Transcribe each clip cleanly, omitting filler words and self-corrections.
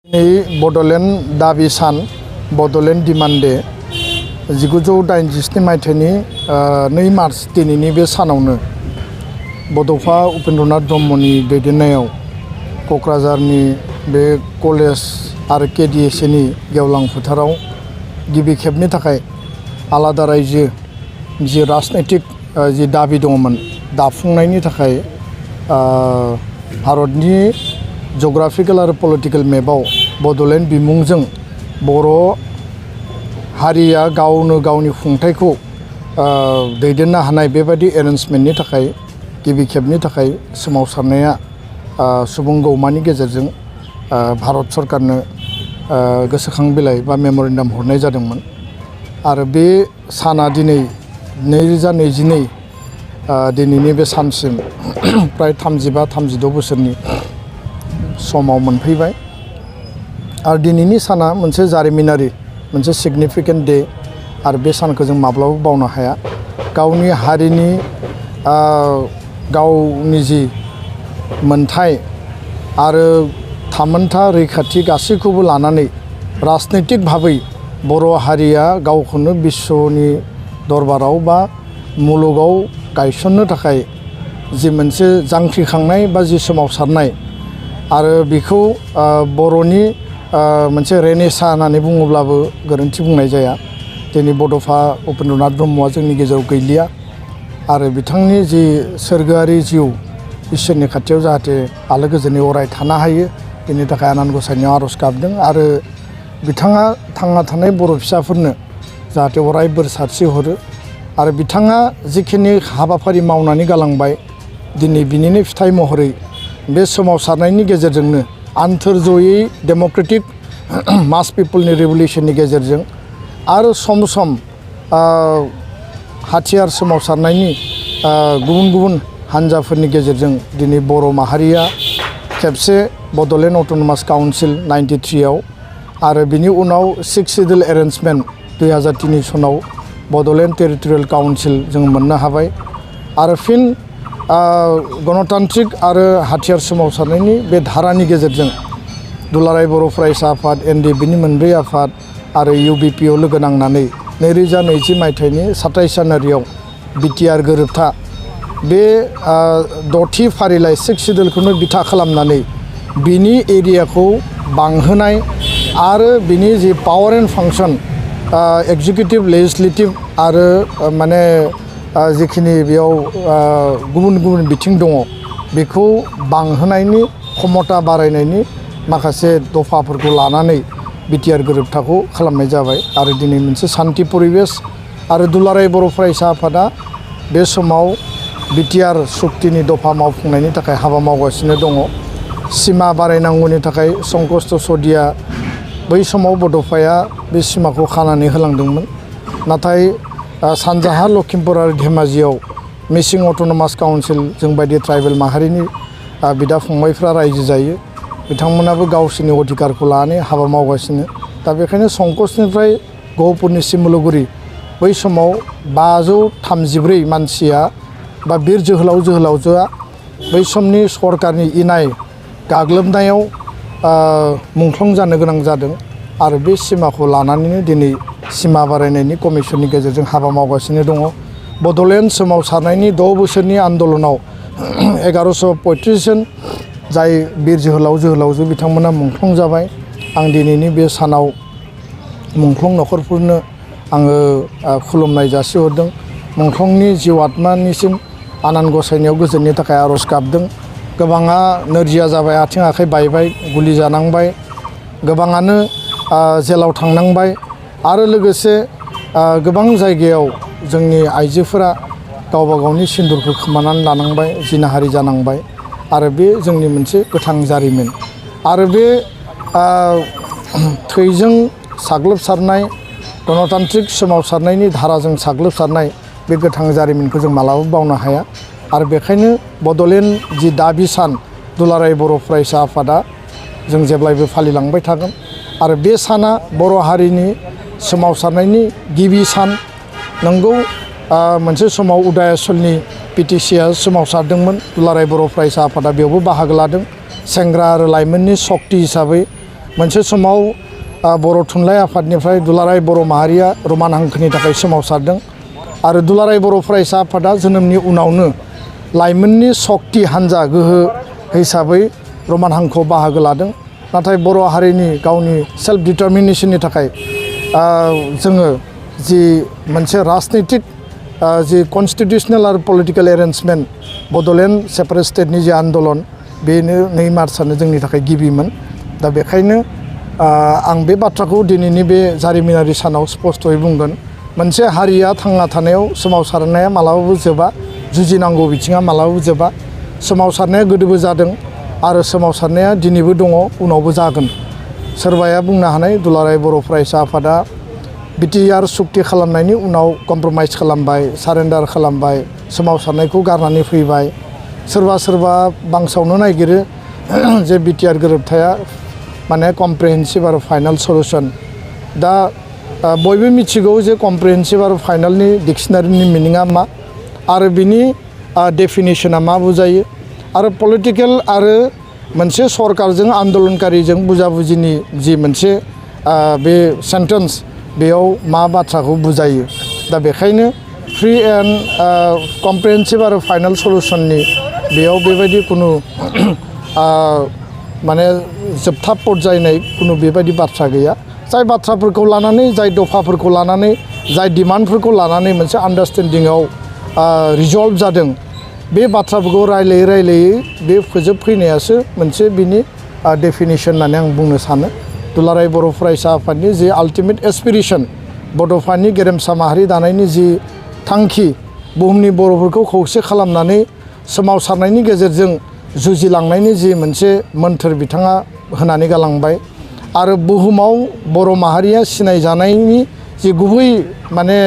बड'लेण्ड दाबि सान Bodoland demand day 1987 मायथाइनि 2 मार्च दिनैनि बे सानावनो बड'फा उपेन्द्रनाथ ब्रह्मनि दैदेननायाव क'क्राझारनि बे कलेज आरो केडिएसनि गेवलां फोथाराव गिबि खेबनि थाखाय आलादा रायजो जि राजनैतिक जि दाबि दङमोन दाफुंनायनि थाखाय भारतनि जग्राफिकेल आरो पलिटिकेल मेपाव बड'लेण्ड बिमुंजों बर' हारिया गावनो गावनि खुंथायखौ दैदेननो हानाय बेबायदि एरेन्जमेन्टनि थाखाय गिबि खेबनि थाखाय सोमावसारनाया सुबुं गौमानि गेजेरजों भारत सरकारनो गोसोखां बिलाइ बा मेम'रेन्डाम हरनाय जादोंमोन आरो बे साना दिनै 2022 दिनैनि बे सानसिम प्राय 35-36 बोसोरनि समाव मोनफैबाय आरो दिनैनि साना मोनसे जारिमिनारि मोनसे सिगनिफिकेन्ट डे आरो बे सानखौ जों माब्लाबा बावनो हाया गावनि हारिनि गावनि जि मोनथाय आरो थामोनथा रैखाथि गासैखौबो लानानै राजनैतिक भाबै बर' हारिया गावखौनो बिश्वनि दरबाराव बा मुलुगाव गायसननो थाखाय जि मोनसे जांख्रिखांनाय बा जि सोमावसारनाय आरो बेखौ बर'नि मोनसे रेनेसा होननानै बुङोब्लाबो गोरोन्थि बुंनाय जाया दिनै बड'फा उपेन्द्रनाथ ब्रह्मआ जोंनि गेजेराव गैलिया आरो बिथांनि जि सोरगोआरि जिउ इसोरनि खाथियाव जाहाथे आलो गोजोनै अराय थानो हायो बेनि थाखाय आनान गसाइनियाव आर'ज गाबदों आरो बिथाङा थांना थानाय बर' फिसाफोरनो जाहाथे अराय बोर सारस्रि हरो आरो बिथाङा जिखिनि हाबाफारि मावनानै गालांबाय दिनै बिनिनो फिथाइ महरै बे सोमावसारनायनि गेजेरजोंनो आन्थोरजयै डेम'क्रेटिक मास पिपोलनि रिभलिउसननि गेजेरजों आरो सम सम हाथियार सोमावसारनायनि गुबुन गुबुन हान्जाफोरनि गेजेरजों दिनै बर' माहारिया खेबसे बड'लेण्ड अट'नमास काउन्सिल 93 आव आरो बिनि उनाव 6 सिडिउल एरेन्जमेन्ट 2003 सनाव बड'लेण्ड टेरिटरियेल काउन्सिल जों मोननो हाबाय आरो फिन गणतान्त्रिक आरो हाथियार सोमावसारनायनि बे धारानि गेजेरजों दुलाराय बर' फरायसा आफाद एनडिएफबिनि मोनब्रै आफाद आरो इउबिपिआव लोगो नांनानै 2020 मायथाइनि 27 जानुवारियाव बिटिआर गोरोबथा बे 6थि फारिलाइ 6 सिडिउलखौनो बिथा खालामनानै बिनि एरियाखौ बांहोनाय आरो बिनि जि power and function executive legislative आरो माने जिखिनि बेयाव गुबुन गुबुन बिथिं दङ बेखौ बांहोनायनि क्षमता बारायनायनि माखासे दफाफोरखौ लानानै बिटिआर गोरोबथाखौ खालामनाय जाबाय आरो दिनै मोनसे सान्थि परिबेस आरो दुलाराय बर' फरायसा आफादा बे समाव बिटिआर सुक्तिनि दफा मावफुंनायनि थाखाय हाबा मावगासिनो दङ सिमा बारायनांगौनि थाखाय संकष्ट सदिया बै समाव बड'फाया बे सिमाखौ खानानै होलांदोंमोन नाथाय सानजाहा लखिमपुर आरो धेमाजियाव मिसिं अट'नमास काउन्सिल जों बायदि ट्राइबेल माहारिनि बिदा फंबायफ्रा रायजो जायो बिथांमोनाबो गावसोरनि अधिकारखौ लानानै हाबा मावगासिनो दा बेखायनो संकसनिफ्राय गहपुरनि सिमुलुगुरि बै समाव 534 मानसिया बा बिर जोहोलाव जोहोलावजोआ बै समनि सरकारनि इनाय गाग्लोबनायाव मुंख्लं जानो गोनां जादों आरो बे सिमाखौ लानानैनो दिनै सिमा बारायनायनि कमिसननि गेजेरजों हाबा मावगासिनो दङ बड'लेण्ड सोमावसारनायनि 6 बोसोरनि आन्दलनाव 1135 जन जाय बिर जोहोलाव जोहोलावजो बिथांमोना मुंख्लं जाबाय आं दिनैनि बे सानाव मुंख्लं नखरफोरनो आङो खुलुमनाय जासिहरदों मुंख्लंनि जिउ आत्मानिसिम आनान गसाइनियाव गोजोननि थाखाय आर'ज गाबदों गोबाङा नोरजिया जाबाय आथिं आखाइ बायबाय गुलि जानांबाय गोबाङानो जेलाव थांनांबाय आरो लोगोसे गोबां जायगायाव जोंनि आइजोफोरा गावबा गावनि सिन्दुरखौ खोमानानै लानांबाय जिनाहारि जानांबाय आरो बे जोंनि मोनसे गोथां जारिमिन आरो बे थैजों साग्लोबसारनाय गणतान्त्रिक सोमावसारनायनि धाराजों साग्लोबसारनाय बे गोथां जारिमिनखौ जों मालाबाबो बावनो हाया आरो बेखायनो बड'लेण्ड जि दाबि सान दुलाराय बर' फरायसा आफादा जों जेब्लायबो फालिलांबाय थागोन आरो बे साना बर' हारिनि सोमावसारनायनि गिबि सान नंगौ मोनसे समाव उदायासलनि पिटिसिआ सोमावसारदोंमोन दुलाराय बर' फरायसा आफादा बेयावबो बाहागो लादों सेंग्रा आरो लाइमोननि सक्ति हिसाबै मोनसे समाव बर' थुनलाइ आफादनिफ्राय दुलाराय बर' माहारिया रमान हांखोनि थाखाय सोमावसारदों आरो दुलाराय बर' फरायसा आफादा जोनोमनि उनावनो लाइमोननि सक्ति हान्जा गोहो हिसाबै रमान हांखोआव बाहागो लादों। नाथाय बर' हारिनि गावनि सेल्फ डिटारमिनेशननि थाखाय जोङो जि मोनसे राजनितिक जि कन्स्टिटिउसनेल आरो पलिटिकेल एरेन्जमेन्ट बड'लेण्ड सेपारेट स्टेटनि जि आन्दलन बेनो 2 मार्चआनो जोंनि थाखाय गिबिमोन। दा बेखायनो आं बे बाथ्राखौ दिनैनि बे जारिमिनारि सानाव स्पष्टयै बुंगोन। मोनसे हारिया थांना थानायाव सोमावसारनाया मालाबाबो जोबा, जुजिनांगौ बिथिङा मालाबाबो जोबा। सोमावसारनाया गोदोबो जादों आरो सोमावसारनाया दिनैबो दङ, उनावबो जागोन। सोरबाया बुंनो हानाय दुलाराय बर' फरायसा आफादा बिटिआर सुक्ति खालामनायनि उनाव कमप्रमाइज खालामबाय, सारेन्डार खालामबाय, सोमावसारनायखौ गारनानै फैबाय। सोरबा बांसावनो नागिरो जे बिटिआर गोरोबथाया माने कमप्रिहेन्सिभ आरो फाइनाल सल्युसन। दा बयबो मिथिगौ जे कमप्रिहेन्सिभ आरो फाइनालनि डिक्सनारिनि मिनिङा मा आरो बिनि डेफिनेसना मा बुजायो आरो पलिटिकेल आरो मोनसे सरकारजों आन्दलनकारिजों बुजाबुजिनि जि मोनसे बे सेन्टेन्स बेयाव मा बाथ्राखौ बुजायो। दा बेखायनो फ्रि एन्ड कमप्रिहेन्सिभ आरो फाइनाल सल्युसननि बेयाव बेबायदि कुनु माने जोबथा पर्यायनाय कुनु बेबायदि बाथ्रा गैया। जाय बाथ्राफोरखौ लानानै, जाय दफाफोरखौ लानानै, जाय डिमान्डफोरखौ लानानै मोनसे आन्डारस्टेन्डिंआव रिजल्भ जादों, बे बाथ्राफोरखौ रायलायै बे फोजोबफैनायासो मोनसे बिनि डेफिनेसन होननानै आं बुंनो सानो। दुलाराय बर' फरायसा आफादनि जि आल्टिमेट एसपिरेसन, बड'फानि गेरेमसा माहारि दानायनि जि थांखि, बुहुमनि बर'फोरखौ खौसे खालामनानै सोमावसारनायनि गेजेरजों जुजिलांनायनि जि मोनसे मोन्थोर बिथाङा होनानै गालांबाय आरो बुहुमाव बर' माहारिया सिनायजानायनि जि गुबै माने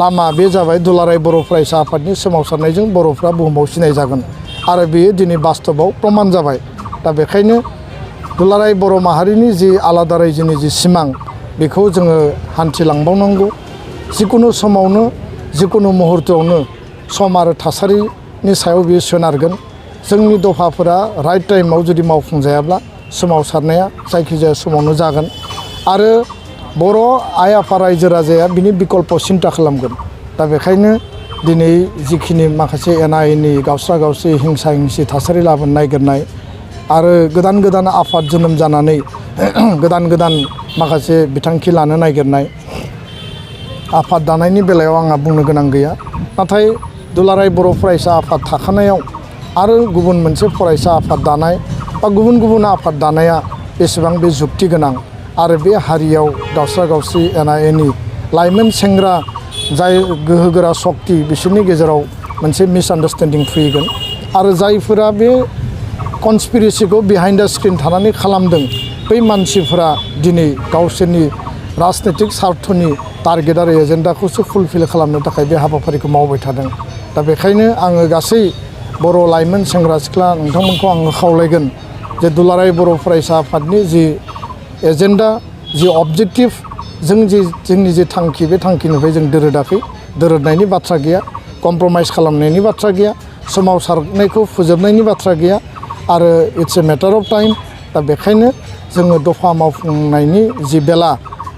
लामा बे जाबाय दुलाराय बर' फरायसा आफादनि सोमावसारनायजों बर'फ्रा बुहुमाव सिनायजागोन आरो बेयो दिनै बास्तबाव प्रमान जाबाय। दा बेखायनो दुलाराय बर' माहारिनि जि आलादा रायजोनि जि सिमां बेखौ जोङो हान्थिलांबावनांगौ। जिकुनु समावनो, जिकुनु मुहुर्तआवनो सम आरो थासारिनि सायाव बेयो सोनारगोन। जोंनि दफाफोरा राइट टाइमाव जुदि मावफुंजायाब्ला सोमावसारनाया जायखिजाया समावनो जागोन आरो बर' आइ आफा रायजो राजाया बिनि बिकल्प सिन्था खालामगोन। दा बेखायनो दिनै जिखिनि माखासे एना एनि गावस्रा गावस्रि हिंसा हिंसि थासारि लाबोनो नागिरनाय आरो गोदान आफाद जोनोम जानानै गोदान माखासे बिथांखि लानो नागिरनाय, आफाद दानायनि बेलायाव आंहा बुंनो गोनां गैया। नाथाय दुलाराय बर' फरायसा आफाद थाखानायाव आरो गुबुन मोनसे फरायसा आफाद दानाय बा गुबुन आफाद दानाया बेसेबां बे जुक्ति गोनां आरो बे हारियाव गावस्रा गावस्रि एना एनि लाइमोन सेंग्रा जाय गोहोगोरा सक्ति बिसोरनि गेजेराव मोनसे मिसआन्डारस्टेन्डिं फैगोन आरो जायफोरा बे कनस्पिरेसिखौ बिहाइन्ड द स्क्रिन थानानै खालामदों, बै मानसिफोरा दिनै गावसोरनि राजनितिक स्वार्थनि टारगेट आरो एजेन्डाखौसो फुलफिल खालामनो थाखाय बे हाबाफारिखौ मावबाय थादों। दा बेखायनो आङो गासै बर' लाइमोन सेंग्रा सिख्ला नोंथांमोनखौ आङो खावलायगोन जे दुलाराय बर' फरायसा आफादनि जि एजेन्डा, जि अबजेक्टिभ, जोंनि जि थांखि, बे थांखिनिफ्राय जों दोरोदाखै। दोरोदनायनि बाथ्रा गैया, कमप्रमाइज खालामनायनि बाथ्रा गैया, सोमावसारनायखौ फोजोबनायनि बाथ्रा गैया आरो it's a matter of time. दा बेखायनो जोङो दफा मावफुंनायनि जि बेला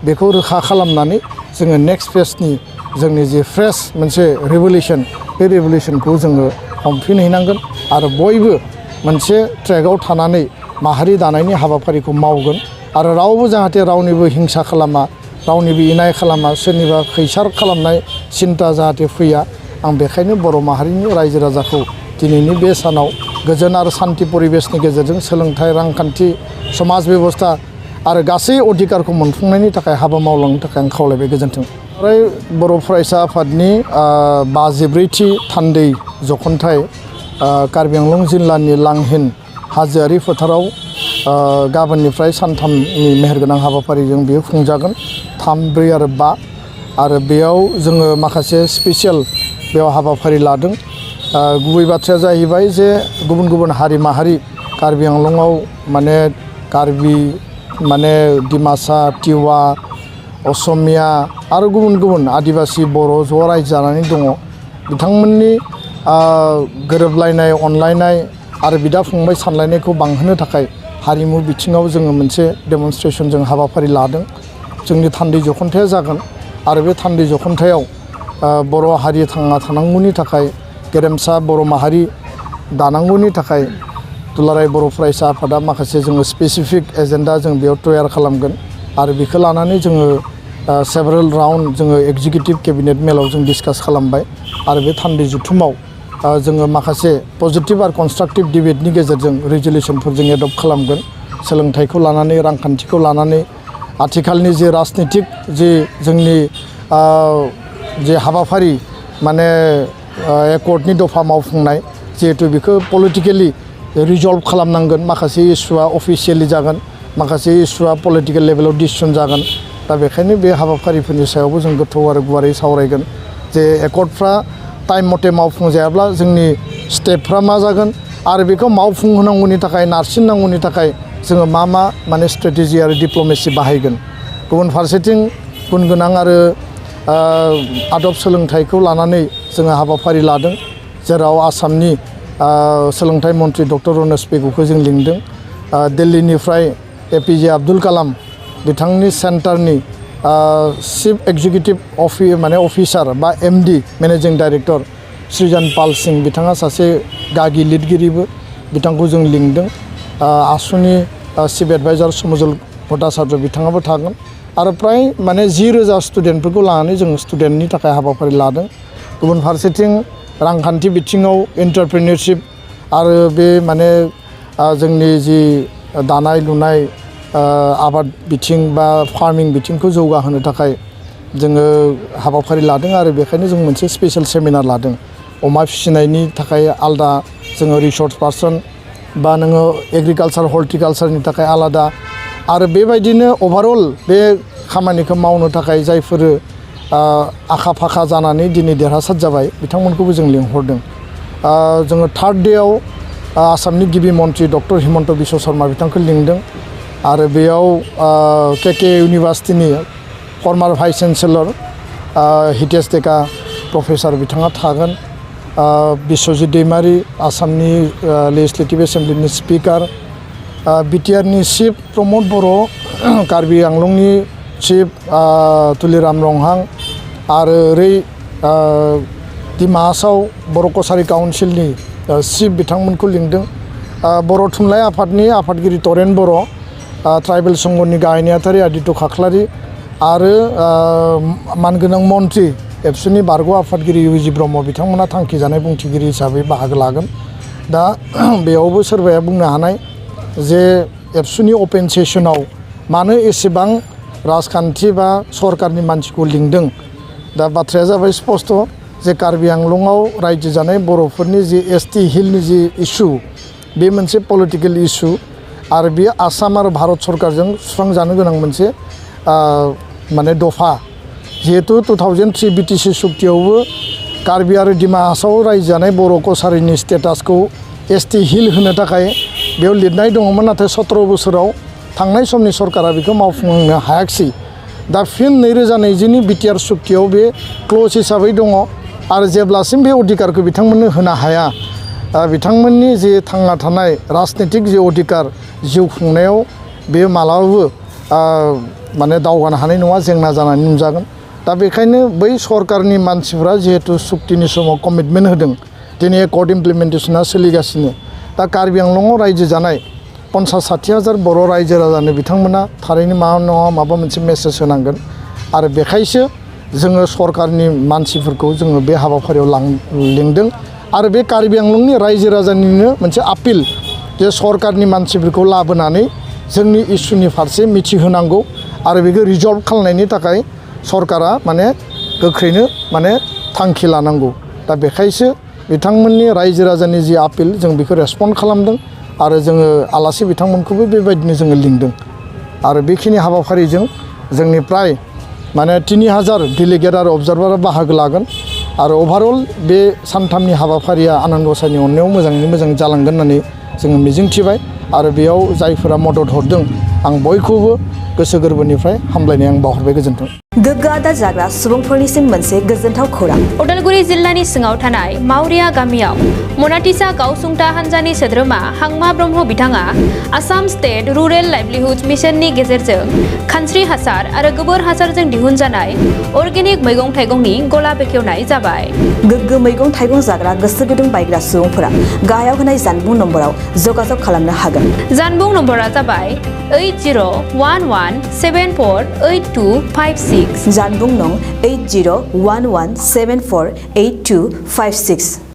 बेखौ रोखा खालामनानै जोङो नेक्स्ट फेजनि जोंनि जि फ्रेश मोनसे रिभलिउसन, बे रिभलिउसनखौ जोङो हमफिनहैनांगोन आरो बयबो मोनसे ट्रेकआव थानानै माहारि दानायनि हाबाफारिखौ मावगोन आरो रावबो जाहाथे रावनिबो हिंसा खालामा, रावनिबो इनाय खालामा, सोरनिबा खैसार खालामनाय सिन्ता जाहाथे फैया। आं बेखायनो बर' माहारिनि रायजो राजाखौ दिनैनि बे सानाव गोजोन आरो सान्थि परिबेसनि गेजेरजों सोलोंथाइ, रांखान्थि, समाज बेबस्था आरो गासै अधिकारखौ मोनफुंनायनि थाखाय हाबा मावलांनो थाखाय आं खावलायबाय। गोजोन्थों। ओमफ्राय बर' फरायसा आफादनि 54थि थान्दै जख'न्थाइ कार्बि आंलं जिल्लानि लांहिन हाजोआरि फोथाराव गाबोननिफ्राय सानथामनि मेहेरगोनां हाबाफारिजों बेयो खुंजागोन, 3, 4 आरो 5 आरो बेयाव जोङो माखासे स्पेसियेल बेयाव हाबाफारि लादों। गुबै बाथ्राया जाहैबाय जे गुबुन हारि माहारि कार्बि आंलंआव माने कार्बि, माने डिमासा, टिवा, असमिया आरो गुबुन आदिबासि, बर' ज' रायजो जानानै दङ। बिथांमोननि गोरोबलायनाय, अनलायनाय आरो बिदा फंबाय सानलायनायखौ बांहोनो थाखाय हारिमु बिथिङाव जोङो मोनसे डेमनस्ट्रेसन जों हाबाफारि लादों। जोंनि थान्दै जखन्थाया जागोन आरो बे थान्दै जखन्थायाव बर' हारि थांना थानांगौनि थाखाय गेरेमसा बर' माहारि दानांगौनि थाखाय दुलाराय बर' फरायसा आफादा माखासे जोङो स्पेसिफिक एजेन्डा जों बेयाव तयार खालामगोन आरो बेखौ लानानै जोङो सेभारेल राउन्ड जोङो एग्जिकिउटिभ केबिनेट मेलाव जों डिसकास खालामबाय आरो बे थान्दै जथुमाव जोङो माखासे पजिटिभ आरो कनस्ट्राक्टिभ डिबेटनि गेजेरजों रेजुलेसनफोर जों एडप्ट खालामगोन। सोलोंथाइखौ लानानै रांखान्थिखौ लानानै आथिखालनि जे राजनितिक जे जोंनि जे हाबाफारि माने एकर्डनि दफा मावफुंनाय जिहेतु बेखौ पलिटिकेलि रिजल्भ खालामनांगोन। माखासे इस्युआ अफिसियेलि जागोन, माखासे इस्युआ पलिटिकेल लेभेलाव डिसिसन जागोन। दा बेखायनो बे हाबाफारिफोरनि सायावबो जों गोथौ आरो गुवारै सावरायगोन जे एकर्डफ्रा टाइम मथे मावफुंजायाब्ला जोंनि स्टेपफ्रा मा जागोन आरो बेखौ मावफुंहोनांगौनि थाखाय नारसिननांगौनि थाखाय जोङो मा माने स्ट्रेटेजि आरो डिप्ल'मेसि बाहायगोन। गुबुन फारसेथिं गुन गोनां आरो आदब सोलोंथाइखौ लानानै जोङो हाबाफारि लादों, जेराव आसामनि सोलोंथाइ मन्थ्रि डक्टर रनेश पेगुखौ जों लिंदों। दिल्लीनिफ्राय एपिजे आब्दुल कालाम बिथांनि सेन्टारनि चिफ एक्जिकिउटिभ अफिसार बा एमडि मेनेजिं डाइरेक्टर सृजन पाल सिं बिथाङा सासे गागि लिरगिरिबो, बिथांखौ जों लिंदों। आसुनि चिफ एडभाइजार समजल भट्टाचार्य बिथाङाबो थागोन आरो फ्राय माने 10,000 स्टुडेन्टफोरखौ लानानै जों स्टुडेन्टनि थाखाय हाबाफारि लादों। गुबुन फारसेथिं रांखान्थि बिथिङाव एन्टारप्रेनियरशिप आरो बे माने जोंनि जि दानाय लुनाय आबाद बिथिं बा फार्मिं बिथिंखौ जौगाहोनो थाखाय जोङो हाबाफारि लादों आरो बेखायनो जों मोनसे स्पेसियेल सेमिनार लादों। अमा फिसिनायनि थाखाय आलादा जोङो रिसर्स पार्सन बा नोङो एग्रिकालसार हर्टिकालसारनि थाखाय आलादा आरो बेबायदिनो अभारअल बे खामानिखौ मावनो थाखाय जायफोर आखा फाखा जानानै दिनै देरहासार जाबाय बिथांमोनखौबो जों लिंहरदों। जोङो थार्ड डेआव आसामनि गिबि मन्थ्रि डक्टर हिमन्त बिश्व शर्मा बिथांखौ लिंदों आरो बेयाव के इउनिभार्सिटिनि former vice chancellor Hitesh Deka professor बिथाङा थागोन। बिश्वजित दैमारि आसामनि लेजिस्लेटिभ एसेम्ब्लिनि स्पिकार, बिटिआरनि चिफ प्रमद बर', कार्बि आंलंनि चिफ तुलिराम रंहां आरो ओरै डिमा हासाव बर' कसारि काउन्सिलनि चिफ बिथांमोनखौ लिंदों। बर' थुनलाइ आफादनि आफादगिरि तरेन बर', ट्राइबेल संघनि गाहाय नेहाथारि आदित्य खाख्लारि आरो मानगोनां मन्थ्रि एबसुनि बारग' आफादगिरि इउजि ब्रह्म बिथांमोना थांखि जानाय बुंथिगिरि हिसाबै बाहागो लागोन। दा बेयावबो सोरबाया बुंनो हानाय जे एबसुनि अपेन सेसनाव मानो एसेबां राजखान्थि बा सरकारनि मानसिखौ लिंदों। दा बाथ्राया जाबाय स्पस्ट जे कार्बि आंलंआव रायजो जानाय बर'फोरनि जि एसटि हिलनि जि इस्यु बे मोनसे पलिटिकेल इस्यु आरो बे आसाम आरो भारत सरकारजों सुस्रांजानो गोनां मोनसे माने दफा। जिहेतु 2003 बिटिसि सुक्तियावबो कार्बि आरो डिमा हासाव रायजो जानाय बर' कसारिनि स्टेटासखौ एसटि हिल होनो थाखाय बेयाव लिरनाय दङमोन, नाथाय 17 बोसोराव थांनाय समनि सरकारा बेखौ मावफुंनो हायाखिसै। दा फिन 2020नि बिटिआर सुक्तियाव बे क्लज हिसाबै दङ आरो जेब्लासिम बे अधिकारखौ बिथांमोननो होनो हाया बिथांमोननि जे थांना थानाय राजनितिक जे अधिकार जिउ खुंनायाव बे मालाबाबो माने दावगानो हानाय नङा, जेंना जानानै नुजागोन। दा बेखायनो बै सरकारनि मानसिफ्रा जिहेतु सुक्तिनि समाव कमिटमेन्ट होदों, दिनै एकर्ड इमप्लिमेन्टेसना सोलिगासिनो। दा कार्बि आंलंआव रायजो जानाय 50-60 हाजार बर' रायजो राजानो बिथांमोना थारैनो माबा नङा माबा मोनसे मेसेज होनांगोन आरो बेखायसो जोङो सरकारनि मानसिफोरखौ जोङो बे हाबाफारियाव लिंदों आरो बे कार्बि आंलंनि रायजो राजानिनो मोनसे आपिल जे सरकारनि मानसिफोरखौ लाबोनानै जोंनि इस्युनि फारसे मिथिहोनांगौ आरो बेखौ रिजल्भ खालामनायनि थाखाय सरकारा माने गोख्रैनो माने थांखि लानांगौ। दा बेखायसो बिथांमोननि रायजो राजानि जि आपिल जों बेखौ रेसपन्ड खालामदों आरो जोङो आलासि बिथांमोनखौबो बेबायदिनो जोङो लिंदों आरो बेखिनि हाबाफारिजों जोंनि प्राय माने 3000 डेलिगेट आरो अबजारभारा बाहागो लागोन आरो अभारअल बे सानथामनि हाबाफारिया आनान गसाइनि अननायाव मोजाङैनो मोजां जालांगोन होननानै जोङो मिजिंथिबाय आरो बेयाव जायफोरा मदद हरदों आं बयखौबो गोसो गोरबोनिफ्राय हामलायनाय आं बावहरबाय गोजोन्थों। गोग्गो आदार जाग्रा सुबुंफोरनिसिम मोनसे गोजोनथाव खौरां। उदालगुरि जिल्लानि सिङाव थानाय मावरिया गामियाव मनाटिसा गावसुंथा हान्जानि सोद्रोमा हांमा ब्रह्म बिथाङा आसाम स्टेट रुरेल लाइभलिहुड मिशननि गेजेरजों खानस्रि हासार आरो गोबोर हासारजों दिहुनजानाय अर्गेनिक मैगं थाइगंनि गला बेखेवनाय जाबाय। गोग्गो मैगं थाइगं जाग्रा गोसो गुदुं बायग्रा सुबुंफोरा गाहायाव होनाय जानबुं नम्बराव जगाजग खालामनो हागोन। जानबुं नम्बरा जाबाय 8011748256। जानबुं नं 8011748256।